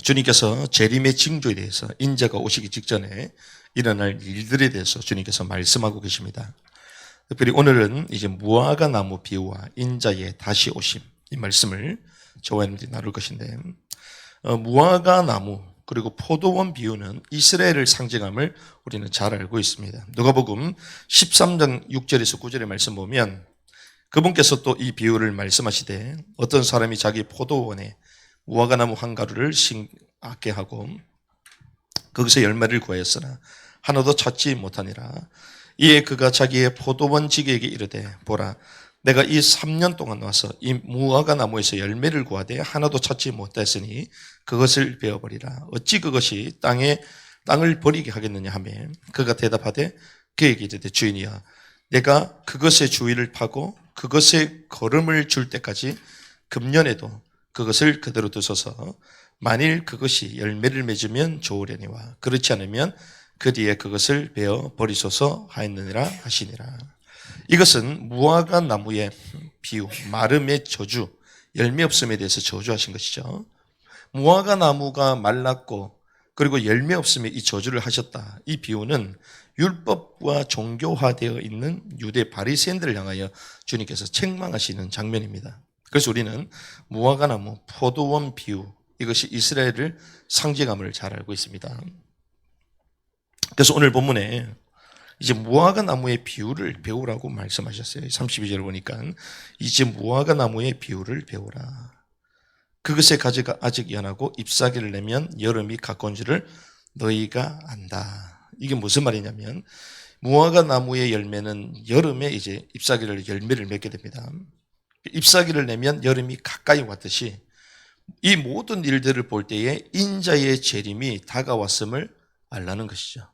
주님께서 재림의 징조에 대해서 인자가 오시기 직전에 일어날 일들에 대해서 주님께서 말씀하고 계십니다. 특별히 오늘은 이제 무화과 나무 비유와 인자의 다시 오심 이 말씀을 저와 여러분들이 나눌 것인데, 무화과 나무 그리고 포도원 비유는 이스라엘을 상징함을 우리는 잘 알고 있습니다. 누가복음 13장 6절에서 9절의 말씀 보면 그분께서 또 이 비유를 말씀하시되 어떤 사람이 자기 포도원에 무화과 나무 한 가루를 심게 하고 거기서 열매를 구하였으나 하나도 찾지 못하니라. 이에 그가 자기의 포도원 지기에게 이르되 보라, 내가 이 3년 동안 와서 이 무화과 나무에서 열매를 구하되 하나도 찾지 못했으니 그것을 베어버리라. 어찌 그것이 땅을 버리게 하겠느냐 하며 그가 대답하되 그에게 이르되 주인이여, 내가 그것의 주위를 파고 그것에 거름을 줄 때까지 금년에도 그것을 그대로 두소서. 만일 그것이 열매를 맺으면 좋으려니와 그렇지 않으면 그 뒤에 그것을 베어 버리소서 하였느니라 하시니라. 이것은 무화과 나무의 비유, 마름의 저주, 열매 없음에 대해서 저주하신 것이죠. 무화과 나무가 말랐고 그리고 열매 없음에 이 저주를 하셨다. 이 비유는 율법과 종교화되어 있는 유대 바리새인들을 향하여 주님께서 책망하시는 장면입니다. 그래서 우리는 무화과 나무, 포도원 비유, 이것이 이스라엘을 상징함을 잘 알고 있습니다. 그래서 오늘 본문에 이제 무화과 나무의 비유를 배우라고 말씀하셨어요. 32절을 보니까 이제 무화과 나무의 비유를 배우라. 그것의 가지가 아직 연하고 잎사귀를 내면 여름이 가까운 줄을 너희가 안다. 이게 무슨 말이냐면 무화과 나무의 열매는 여름에 이제 열매를 맺게 됩니다. 잎사귀를 내면 여름이 가까이 왔듯이 이 모든 일들을 볼 때에 인자의 재림이 다가왔음을 알라는 것이죠.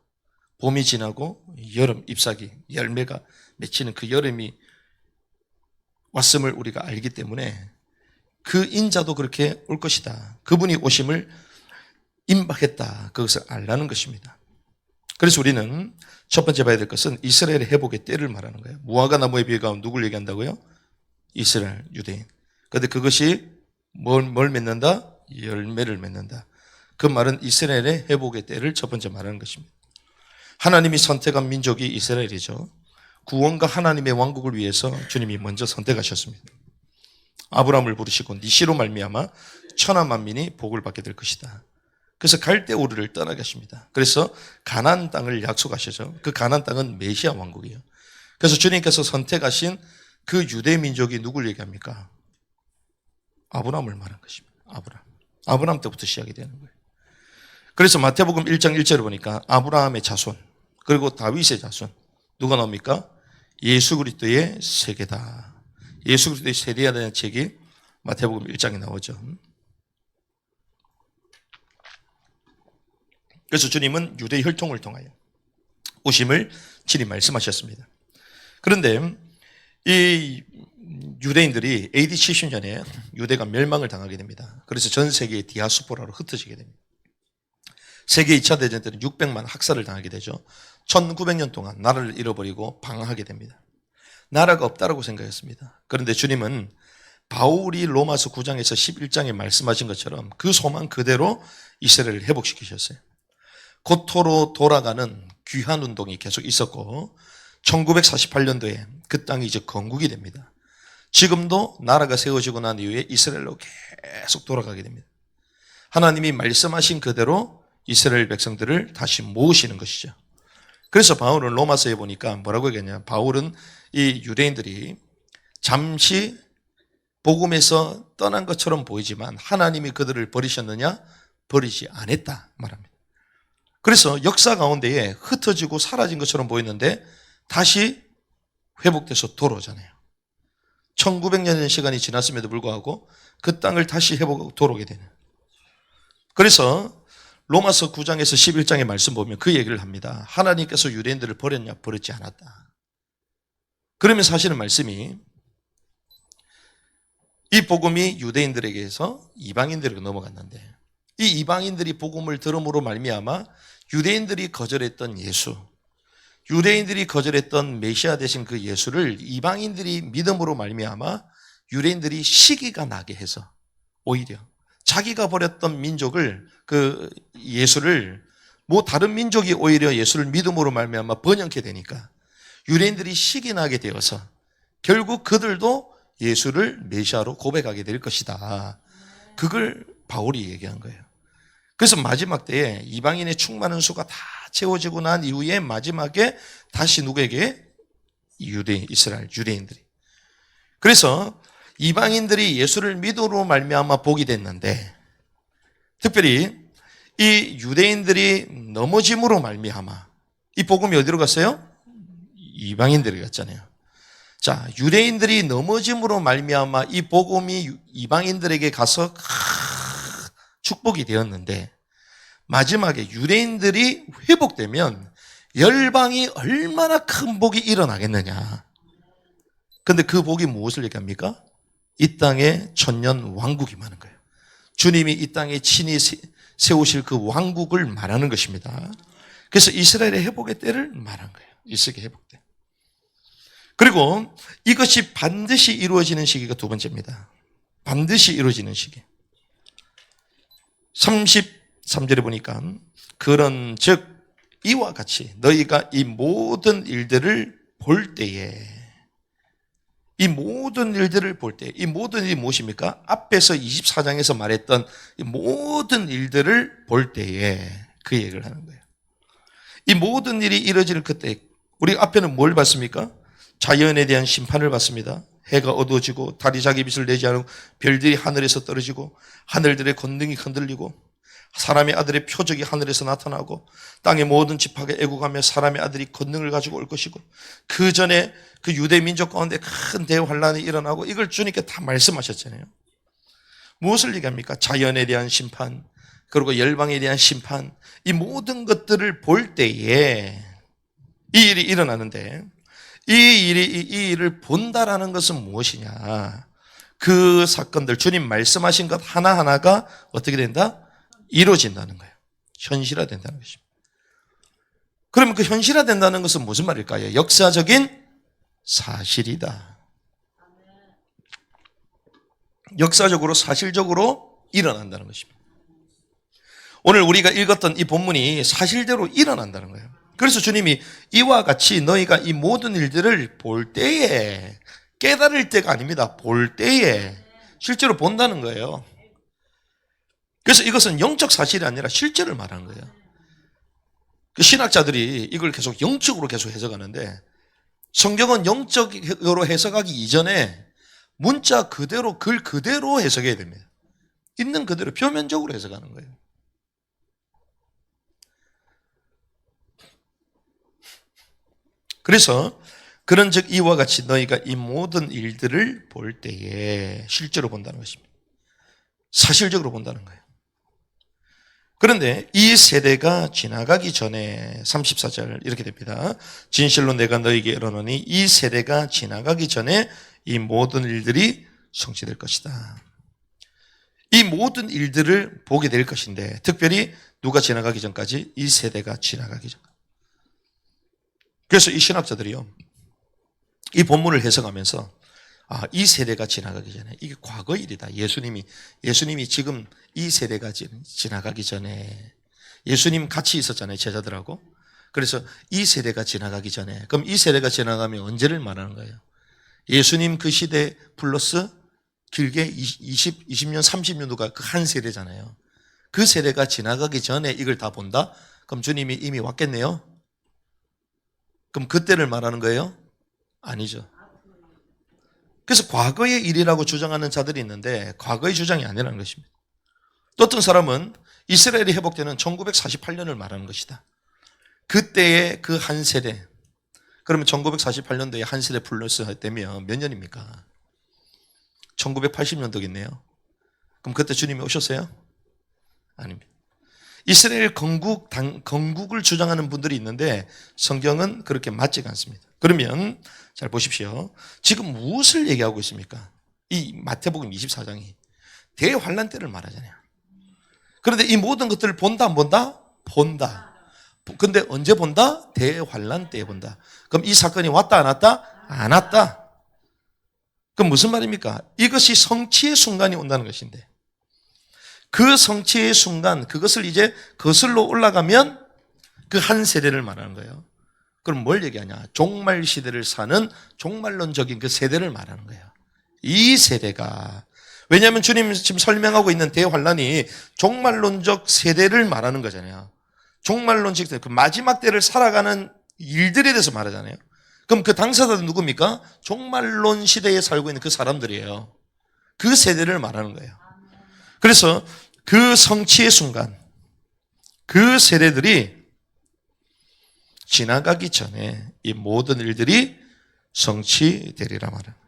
봄이 지나고 여름 잎사귀 열매가 맺히는 그 여름이 왔음을 우리가 알기 때문에 그 인자도 그렇게 올 것이다. 그분이 오심을 임박했다. 그것을 알라는 것입니다. 그래서 우리는 첫 번째 봐야 될 것은 이스라엘의 회복의 때를 말하는 거예요. 무화과 나무의 비유가 누굴 얘기한다고요? 이스라엘, 유대인. 그런데 그것이 뭘 맺는다? 열매를 맺는다. 그 말은 이스라엘의 회복의 때를 첫 번째 말하는 것입니다. 하나님이 선택한 민족이 이스라엘이죠. 구원과 하나님의 왕국을 위해서 주님이 먼저 선택하셨습니다. 아브라함을 부르시고 네 씨로 말미암아 천하 만민이 복을 받게 될 것이다. 그래서 갈대우르를 떠나게 하십니다. 그래서 가나안 땅을 약속하시죠. 그 가나안 땅은 메시아 왕국이에요. 그래서 주님께서 선택하신 그 유대 민족이 누굴 얘기합니까? 아브라함을 말한 것입니다. 아브라함 때부터 시작이 되는 거예요. 그래서 마태복음 1장 1절을 보니까 아브라함의 자손 그리고 다윗의 자손 누가 나옵니까? 예수 그리스도의 세계다. 예수 그리스도의 세대에 대한 책이 마태복음 1장에 나오죠. 그래서 주님은 유대 혈통을 통하여 오심을 친히 말씀하셨습니다. 그런데 이 유대인들이 AD 70년에 유대가 멸망을 당하게 됩니다. 그래서 전 세계의 디아스포라로 흩어지게 됩니다. 세계 2차 대전 때는 600만 학살을 당하게 되죠. 1900년 동안 나라를 잃어버리고 방황하게 됩니다. 나라가 없다라고 생각했습니다. 그런데 주님은 바울이 로마서 9장에서 11장에 말씀하신 것처럼 그 소망 그대로 이스라엘을 회복시키셨어요. 고토로 돌아가는 귀환 운동이 계속 있었고 1948년도에 그 땅이 이제 건국이 됩니다. 지금도 나라가 세워지고 난 이후에 이스라엘로 계속 돌아가게 됩니다. 하나님이 말씀하신 그대로 이스라엘 백성들을 다시 모으시는 것이죠. 그래서 바울은 로마서에 보니까 뭐라고 얘기하냐. 바울은 이 유대인들이 잠시 복음에서 떠난 것처럼 보이지만 하나님이 그들을 버리셨느냐? 버리지 않았다 말합니다. 그래서 역사 가운데에 흩어지고 사라진 것처럼 보이는데 다시 회복돼서 돌아오잖아요. 1900년의 시간이 지났음에도 불구하고 그 땅을 다시 회복하고 돌아오게 되는. 그래서 로마서 9장에서 11장의 말씀 보면 그 얘기를 합니다. 하나님께서 유대인들을 버렸냐? 버리지 않았다. 그러면 사실은 말씀이 이 복음이 유대인들에게서 이방인들에게 넘어갔는데 이 이방인들이 복음을 들음으로 말미암아 유대인들이 거절했던 예수, 유대인들이 거절했던 메시아 되신 그 예수를 이방인들이 믿음으로 말미암아 유대인들이 시기가 나게 해서 오히려 자기가 버렸던 민족을 그 예수를 뭐 다른 민족이 오히려 예수를 믿음으로 말미암아 번영케 되니까 유대인들이 식이 나게 되어서 결국 그들도 예수를 메시아로 고백하게 될 것이다. 그걸 바울이 얘기한 거예요. 그래서 마지막 때에 이방인의 충만한 수가 다 채워지고 난 이후에 마지막에 다시 누구에게? 이스라엘 유대인들이. 그래서 이방인들이 예수를 믿음으로 말미암아 복이 됐는데 특별히 이 유대인들이 넘어짐으로 말미암아 이 복음이 어디로 갔어요? 이방인들이 갔잖아요. 자, 유대인들이 넘어짐으로 말미암아 이 복음이 이방인들에게 가서 축복이 되었는데 마지막에 유대인들이 회복되면 열방이 얼마나 큰 복이 일어나겠느냐. 근데 그 복이 무엇을 얘기합니까? 이 땅에 천년 왕국이 많은 거예요. 주님이 이 땅에 친히 세우실 그 왕국을 말하는 것입니다. 그래서 이스라엘의 회복의 때를 말한 거예요. 이스라엘의 회복 때. 그리고 이것이 반드시 이루어지는 시기가 두 번째입니다. 반드시 이루어지는 시기. 33절에 보니까 그런 즉 이와 같이 너희가 이 모든 일들을 볼 때에 이 모든 일들을 볼 때 이 모든 일이 무엇입니까? 앞에서 24장에서 말했던 이 모든 일들을 볼 때에 그 얘기를 하는 거예요. 이 모든 일이 이루어지는 그때 우리 앞에는 뭘 봤습니까? 자연에 대한 심판을 받습니다. 해가 어두워지고 달이 자기 빛을 내지 않고 별들이 하늘에서 떨어지고 하늘들의 권능이 흔들리고 사람의 아들의 표적이 하늘에서 나타나고 땅의 모든 지파가 애국하며 사람의 아들이 권능을 가지고 올 것이고 그 전에 그 유대 민족 가운데 큰 대환란이 일어나고 이걸 주님께 다 말씀하셨잖아요. 무엇을 얘기합니까? 자연에 대한 심판 그리고 열방에 대한 심판 이 모든 것들을 볼 때에 이 일이 일어나는데 이 일을 본다라는 것은 무엇이냐? 그 사건들 주님 말씀하신 것 하나하나가 어떻게 된다? 이루어진다는 거예요. 현실화된다는 것입니다. 그러면 그 현실화된다는 것은 무슨 말일까요? 역사적인 사실이다. 역사적으로 사실적으로 일어난다는 것입니다. 오늘 우리가 읽었던 이 본문이 사실대로 일어난다는 거예요. 그래서 주님이 이와 같이 너희가 이 모든 일들을 볼 때에 깨달을 때가 아닙니다. 볼 때에 실제로 본다는 거예요. 그래서 이것은 영적 사실이 아니라 실제를 말하는 거예요. 그 신학자들이 이걸 계속 영적으로 계속 해석하는데 성경은 영적으로 해석하기 이전에 문자 그대로 글 그대로 해석해야 됩니다. 있는 그대로 표면적으로 해석하는 거예요. 그래서 그런즉 이와 같이 너희가 이 모든 일들을 볼 때에 실제로 본다는 것입니다. 사실적으로 본다는 거예요. 그런데 이 세대가 지나가기 전에 34절 이렇게 됩니다. 진실로 내가 너희에게 이르노니 이 세대가 지나가기 전에 이 모든 일들이 성취될 것이다. 이 모든 일들을 보게 될 것인데 특별히 누가 지나가기 전까지? 이 세대가 지나가기 전. 그래서 이 신학자들이요, 이 본문을 해석하면서 이 세대가 지나가기 전에 이게 과거 일이다. 예수님이 지금 이 세대가 지나가기 전에 예수님 같이 있었잖아요, 제자들하고. 그래서 이 세대가 지나가기 전에 그럼 이 세대가 지나가면 언제를 말하는 거예요? 예수님 그 시대 플러스 길게 20년, 30년도가 그 한 세대잖아요. 그 세대가 지나가기 전에 이걸 다 본다? 그럼 주님이 이미 왔겠네요? 그럼 그때를 말하는 거예요? 아니죠. 그래서 과거의 일이라고 주장하는 자들이 있는데 과거의 주장이 아니라는 것입니다. 또 어떤 사람은 이스라엘이 회복되는 1948년을 말하는 것이다. 그때의 그 한 세대. 그러면 1948년도에 한 세대 플러스 되면 몇 년입니까? 1980년도겠네요. 그럼 그때 주님이 오셨어요? 아닙니다. 이스라엘 건국을 주장하는 분들이 있는데 성경은 그렇게 맞지가 않습니다. 그러면 잘 보십시오. 지금 무엇을 얘기하고 있습니까? 이 마태복음 24장이 대환란 때를 말하잖아요. 그런데 이 모든 것들을 본다 안 본다? 본다. 근데 언제 본다? 대환란 때에 본다. 그럼 이 사건이 왔다 안 왔다? 안 왔다. 그럼 무슨 말입니까? 이것이 성취의 순간이 온다는 것인데 그 성취의 순간, 그것을 이제 거슬러 올라가면 그 한 세대를 말하는 거예요. 그럼 뭘 얘기하냐? 종말 시대를 사는 종말론적인 그 세대를 말하는 거예요. 이 세대가, 왜냐하면 주님 지금 설명하고 있는 대환란이 종말론적 세대를 말하는 거잖아요. 종말론적 그 마지막 때를 살아가는 일들에 대해서 말하잖아요. 그럼 그 당사자는 누굽니까? 종말론 시대에 살고 있는 그 사람들이에요. 그 세대를 말하는 거예요. 그래서 그 성취의 순간, 그 세대들이 지나가기 전에 이 모든 일들이 성취되리라 말합니다.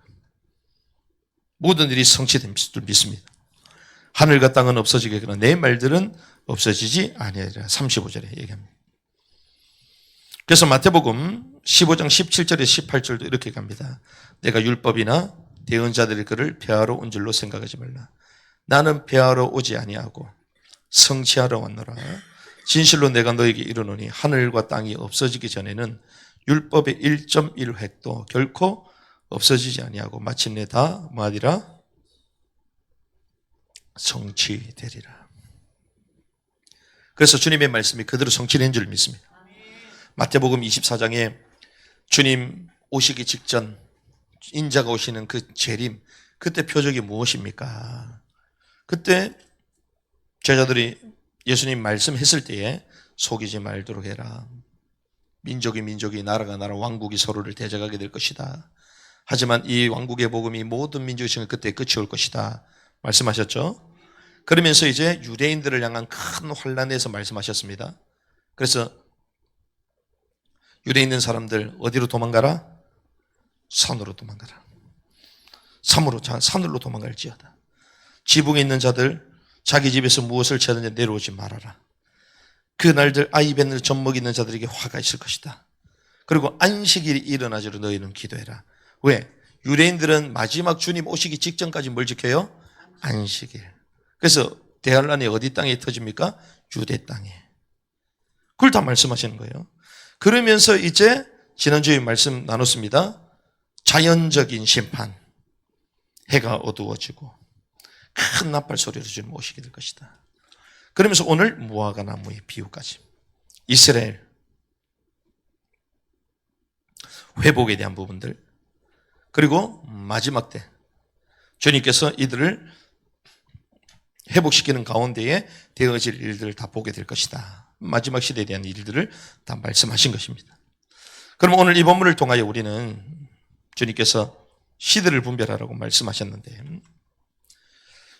모든 일이 성취된 줄 믿습니다. 하늘과 땅은 없어지겠거나 내 말들은 없어지지 아니하리라. 35절에 얘기합니다. 그래서 마태복음 15장 17절에 18절도 이렇게 갑니다. 내가 율법이나 대언자들이 그를 폐하러 온 줄로 생각하지 말라. 나는 폐하러 오지 아니하고 성취하러 왔노라. 진실로 내가 너에게 이르노니 하늘과 땅이 없어지기 전에는 율법의 1.1획도 결코 없어지지 아니하고 마침내 다 뭐하리라? 성취되리라. 그래서 주님의 말씀이 그대로 성취된 줄 믿습니다. 마태복음 24장에 주님 오시기 직전 인자가 오시는 그 재림, 그때 표적이 무엇입니까? 그때 제자들이 예수님 말씀했을 때에 속이지 말도록 해라. 민족이 나라가 나라, 왕국이 서로를 대적하게 될 것이다. 하지만 이 왕국의 복음이 모든 민족의 중에 그때 끝이 올 것이다. 말씀하셨죠? 그러면서 이제 유대인들을 향한 큰 환란에서 말씀하셨습니다. 그래서 유대에 있는 사람들 어디로 도망가라? 산으로 도망가라. 산으로 도망갈지어다. 지붕에 있는 자들 자기 집에서 무엇을 취하든지 내려오지 말아라. 그날들 아이 뱃을 젖먹이는 자들에게 화가 있을 것이다. 그리고 안식일이 일어나지로 너희는 기도해라. 왜? 유대인들은 마지막 주님 오시기 직전까지 뭘 지켜요? 안식일. 그래서 대환란이 어디 땅에 터집니까? 유대 땅에. 그걸 다 말씀하시는 거예요. 그러면서 이제 지난주에 말씀 나눴습니다. 자연적인 심판, 해가 어두워지고 큰 나팔 소리로 주님 오시게 될 것이다. 그러면서 오늘 무화과 나무의 비유까지, 이스라엘 회복에 대한 부분들, 그리고 마지막 때 주님께서 이들을 회복시키는 가운데에 되어질 일들을 다 보게 될 것이다. 마지막 시대에 대한 일들을 다 말씀하신 것입니다. 그럼 오늘 이 본문을 통하여 우리는 주님께서 시대를 분별하라고 말씀하셨는데,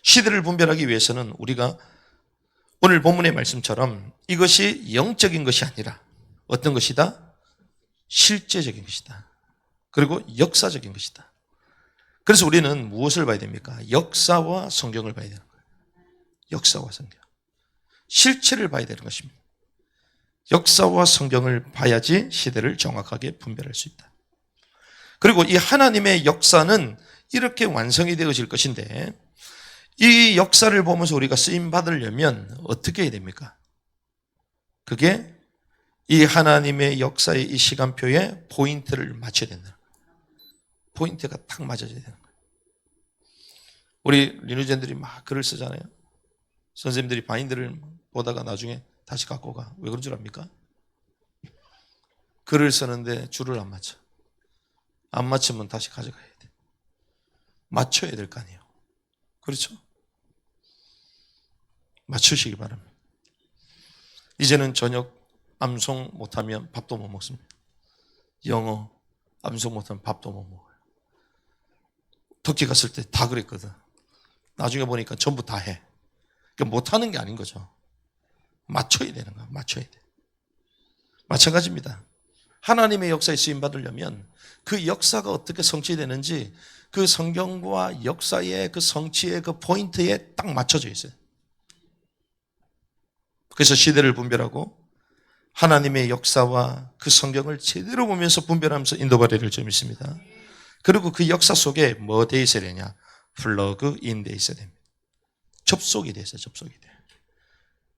시대를 분별하기 위해서는 우리가 오늘 본문의 말씀처럼 이것이 영적인 것이 아니라 어떤 것이다? 실제적인 것이다. 그리고 역사적인 것이다. 그래서 우리는 무엇을 봐야 됩니까? 역사와 성경을 봐야 되는 거예요. 역사와 성경. 실체를 봐야 되는 것입니다. 역사와 성경을 봐야지 시대를 정확하게 분별할 수 있다. 그리고 이 하나님의 역사는 이렇게 완성이 되어질 것인데, 이 역사를 보면서 우리가 쓰임 받으려면 어떻게 해야 됩니까? 그게 이 하나님의 역사의 이 시간표에 포인트를 맞춰야 된다. 포인트가 딱 맞아져야 되는 거예요. 우리 리누젠들이 막 글을 쓰잖아요. 선생님들이 바인드를 보다가 나중에 다시 갖고 가. 왜 그런 줄 압니까? 글을 쓰는데 줄을 안 맞춰. 안 맞추면 다시 가져가야 돼. 맞춰야 될 거 아니에요. 그렇죠? 맞추시기 바랍니다. 이제는 저녁 암송 못하면 밥도 못 먹습니다. 영어 암송 못하면 밥도 못 먹어요. 터키 갔을 때 다 그랬거든. 나중에 보니까 전부 다 해. 그러니까 못하는 게 아닌 거죠. 맞춰야 되는 거야. 맞춰야 돼. 마찬가지입니다. 하나님의 역사에 쓰임 받으려면 그 역사가 어떻게 성취되는지 그 성경과 역사의 그 성취의 그 포인트에 딱 맞춰져 있어요. 그래서 시대를 분별하고 하나님의 역사와 그 성경을 제대로 보면서 분별하면서 인도받아야 될 점이 있습니다. 그리고 그 역사 속에 뭐 돼 있어야 되냐? 플러그인 돼 있어야 됩니다. 접속이 돼 있어요. 접속이 돼.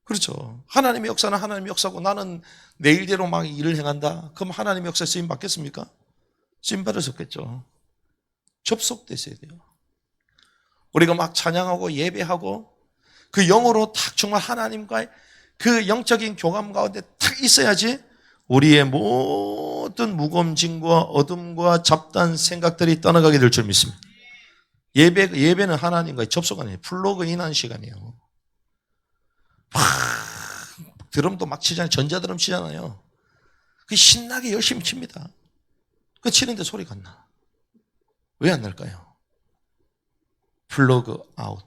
그렇죠. 하나님의 역사는 하나님의 역사고 나는 내 일대로 막 일을 행한다. 그럼 하나님의 역사에 쓰임 받겠습니까? 쓰임 받을 수 없겠죠. 접속돼 있어야 돼요. 우리가 막 찬양하고 예배하고 그 영으로 딱 정말 하나님과의 그 영적인 교감 가운데 딱 있어야지 우리의 모든 무거운 짐과 어둠과 잡다한 생각들이 떠나가게 될 줄 믿습니다. 예배는 하나님과의 접속 아니에요. 플러그인한 시간이에요. 막 드럼도 막 치잖아요. 전자드럼 치잖아요. 그 신나게 열심히 칩니다. 그 치는데 소리가 안 나. 왜 안 날까요? 플러그 아웃.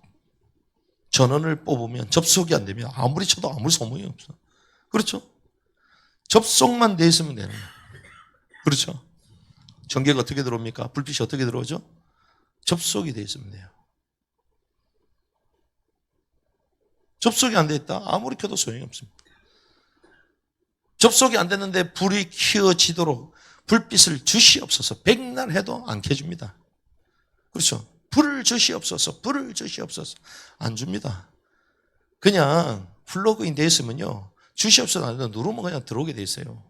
전원을 뽑으면 접속이 안 되면 아무리 쳐도 아무 소문이 없어. 그렇죠? 접속만 돼 있으면 되는 거예요. 그렇죠? 전기가 어떻게 들어옵니까? 불빛이 어떻게 들어오죠? 접속이 돼 있으면 돼요. 접속이 안 돼 있다? 아무리 켜도 소용이 없습니다. 접속이 안 됐는데 불이 켜지도록 불빛을 주시옵소서. 백날 해도 안 켜줍니다. 그렇죠? 불을 주시옵소서. 불을 주시옵소서. 안 줍니다. 그냥 플러그인 돼 있으면요. 주시옵소서 안 해도 누르면 그냥 들어오게 돼 있어요.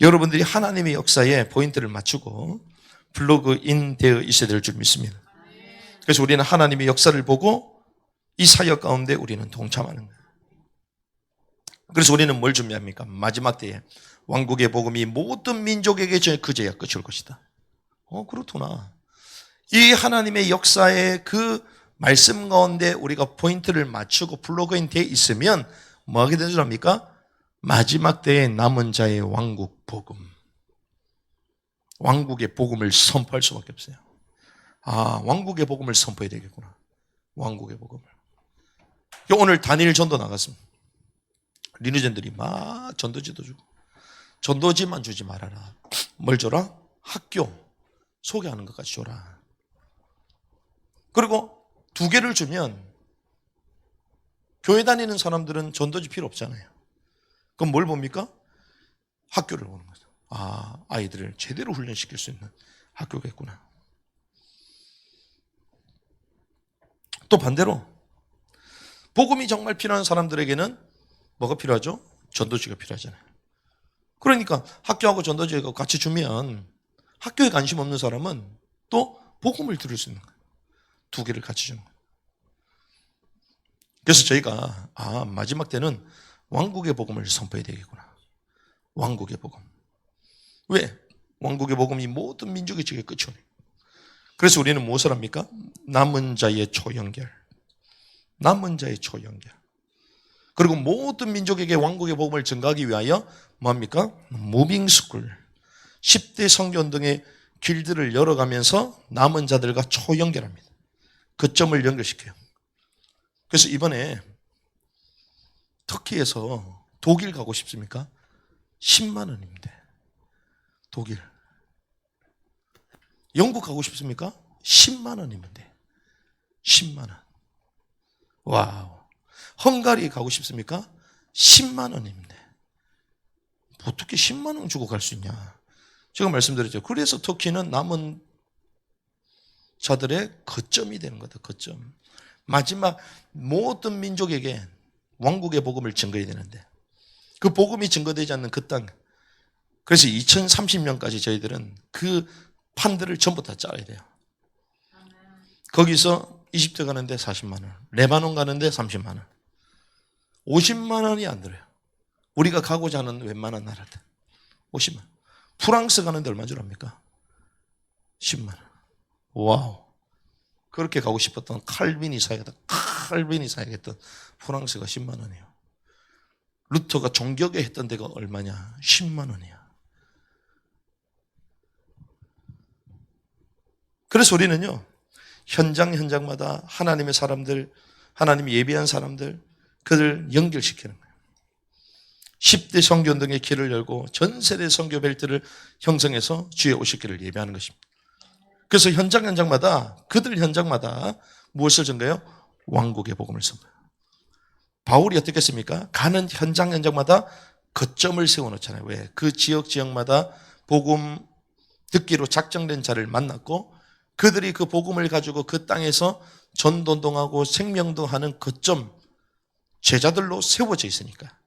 여러분들이 하나님의 역사에 포인트를 맞추고 플러그인 되어 있어야 될 줄 믿습니다. 그래서 우리는 하나님의 역사를 보고 이 사역 가운데 우리는 동참하는 거예요. 그래서 우리는 뭘 준비합니까? 마지막 때에 왕국의 복음이 모든 민족에게 그제야 끝일 것이다. 그렇구나. 이 하나님의 역사의 그 말씀 가운데 우리가 포인트를 맞추고 플러그인 되어 있으면 뭐 하게 되는 줄 압니까? 마지막 때에 남은 자의 왕국 복음. 왕국의 복음을 선포할 수밖에 없어요. 왕국의 복음을 선포해야 되겠구나. 왕국의 복음을. 오늘 단일 전도 나갔습니다. 리누젠들이 막 전도지도 주고 전도지만 주지 말아라. 뭘 줘라? 학교 소개하는 것까지 줘라. 그리고 2개를 주면 교회 다니는 사람들은 전도지 필요 없잖아요. 그럼 뭘 봅니까? 학교를 보는 거죠. 아이들을 제대로 훈련시킬 수 있는 학교겠구나. 또 반대로 복음이 정말 필요한 사람들에게는 뭐가 필요하죠? 전도지가 필요하잖아요. 그러니까 학교하고 전도지가 같이 주면 학교에 관심 없는 사람은 또 복음을 들을 수 있는 거예요. 2개를 같이 주는 거예요. 그래서 저희가 마지막 때는 왕국의 복음을 선포해야 되겠구나. 왕국의 복음. 왜? 왕국의 복음이 모든 민족의 지게 끝이 오네. 그래서 우리는 무엇을 합니까? 남은 자의 초연결. 남은 자의 초연결. 그리고 모든 민족에게 왕국의 복음을 전가하기 위하여 뭐합니까? 무빙스쿨. 10대 선교원 등의 길들을 열어가면서 남은 자들과 초연결합니다. 그 점을 연결시켜요. 그래서 이번에 터키에서 독일 가고 싶습니까? 10만 원입니다. 독일. 영국 가고 싶습니까? 10만 원이면 돼. 10만 원. 와우. 헝가리 가고 싶습니까? 10만 원이면 돼. 어떻게 10만 원 주고 갈 수 있냐? 제가 말씀드렸죠. 그래서 터키는 남은 자들의 거점이 되는 거다. 거점. 마지막 모든 민족에게 왕국의 복음을 증거해야 되는데 그 복음이 증거되지 않는 그 땅. 그래서 2030년까지 저희들은 그 판들을 전부 다 짜야 돼요. 거기서 이집트 가는데 40만 원, 레바논 가는데 30만 원, 50만 원이 안 들어요. 우리가 가고자 하는 웬만한 나라들 50만 원. 프랑스 가는데 얼마 줄 압니까? 10만 원. 와우. 그렇게 가고 싶었던 칼빈이 사야겠던 프랑스가 10만 원이에요. 루터가 종교계 했던 데가 얼마냐? 10만 원이야. 그래서 우리는요, 현장마다 하나님의 사람들, 하나님이 예비한 사람들, 그들 연결시키는 거예요. 10대 선교 등의 길을 열고 전 세대 선교 벨트를 형성해서 주의 오실 길을 예배하는 것입니다. 그래서 현장마다 그들 현장마다 무엇을 전가요? 왕국의 복음을 선포해요. 바울이 어떻게 했습니까? 가는 현장마다 거점을 세워놓잖아요. 왜? 그 지역마다 복음 듣기로 작정된 자를 만났고 그들이 그 복음을 가지고 그 땅에서 전도동하고 생명도 하는 거점 제자들로 세워져 있으니까.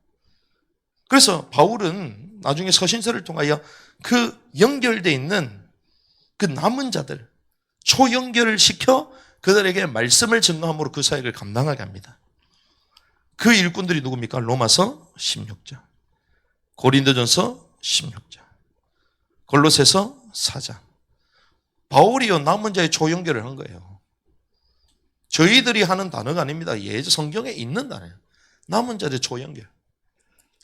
그래서 바울은 나중에 서신서를 통하여 그 연결되어 있는 그 남은 자들 초연결을 시켜 그들에게 말씀을 증거함으로 그 사역을 감당하게 합니다. 그 일꾼들이 누굽니까? 로마서 16장, 고린도전서 16장, 골로새서 4장. 바울이요 남은 자의 초연결을 한 거예요. 저희들이 하는 단어가 아닙니다. 예전 성경에 있는 단어예요. 남은 자의 초연결.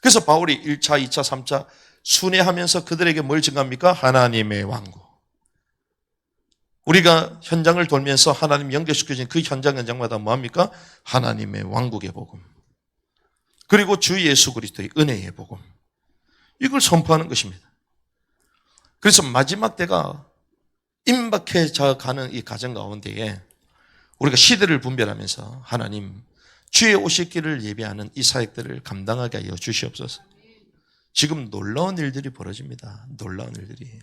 그래서 바울이 1차, 2차, 3차 순회하면서 그들에게 뭘 증가합니까? 하나님의 왕국. 우리가 현장을 돌면서 하나님 연결시켜진 그 현장마다 뭐합니까? 하나님의 왕국의 복음. 그리고 주 예수 그리스도의 은혜의 복음. 이걸 선포하는 것입니다. 그래서 마지막 때가 임박해져 가는 이 과정 가운데에 우리가 시대를 분별하면서 하나님 주의 오실 예배하는 이 사역들을 감당하게 하여 주시옵소서. 지금 놀라운 일들이 벌어집니다. 놀라운 일들이.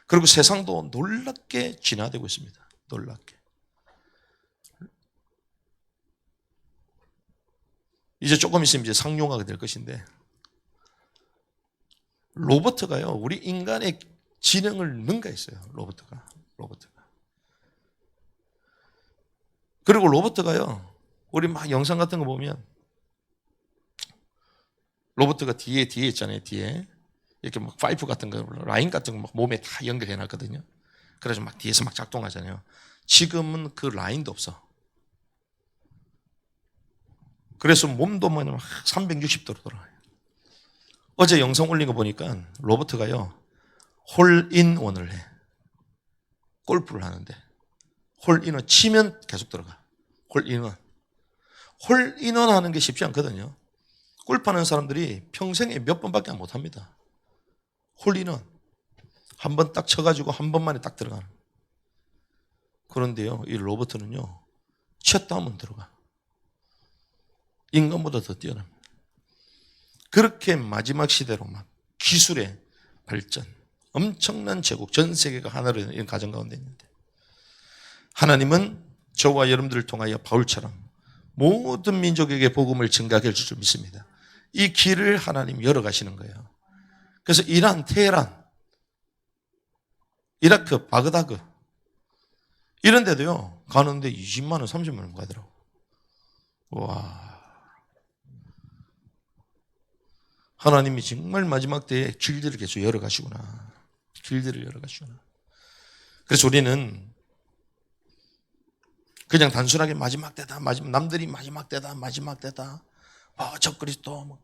그리고 세상도 놀랍게 진화되고 있습니다. 놀랍게. 이제 조금 있으면 이제 상용화가 될 것인데 로봇가요 우리 인간의 지능을 능가했어요. 로봇가. 그리고 로봇가요 우리 막 영상 같은 거 보면 로봇가 뒤에 있잖아요. 뒤에 이렇게 막 파이프 같은 거, 라인 같은 거 막 몸에 다 연결해 놨거든요. 그래서 막 뒤에서 막 작동하잖아요. 지금은 그 라인도 없어. 그래서 몸도 막 360도로 돌아가요. 어제 영상 올린 거 보니까 로봇가요 홀인원을 해. 골프를 하는데 홀인원 치면 계속 들어가. 홀인원 하는 게 쉽지 않거든요. 골프하는 사람들이 평생에 몇 번밖에 못 합니다. 홀인원 한 번 딱 쳐가지고 한 번만에 딱 들어가는. 그런데요 이 로봇은요 쳤다 하면 들어가. 인간보다 더 뛰어납니다. 그렇게 마지막 시대로 막 기술의 발전, 엄청난 제국, 전 세계가 하나로 이런 가정 가운데 있는데 하나님은 저와 여러분들을 통하여 바울처럼 모든 민족에게 복음을 증가하게 해줄 줄 믿습니다. 이 길을 하나님 열어가시는 거예요. 그래서 이란, 테헤란, 이라크, 바그다드 이런 데도요 가는데 20만 원, 30만 원 가더라고. 와, 하나님이 정말 마지막 때에 길들을 계속 열어가시구나. 길들을 열어가시구나. 그래서 우리는 그냥 단순하게 마지막 때다, 남들이 마지막 때다, 적그리스도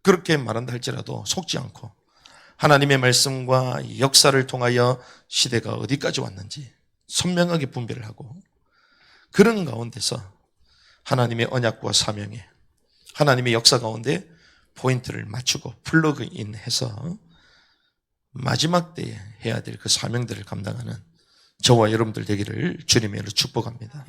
그렇게 말한다 할지라도 속지 않고 하나님의 말씀과 역사를 통하여 시대가 어디까지 왔는지 선명하게 분별을 하고 그런 가운데서 하나님의 언약과 사명에 하나님의 역사 가운데 포인트를 맞추고 플러그인해서 마지막 때에 해야 될 그 사명들을 감당하는 저와 여러분들 되기를 주님의 이름으로 축복합니다.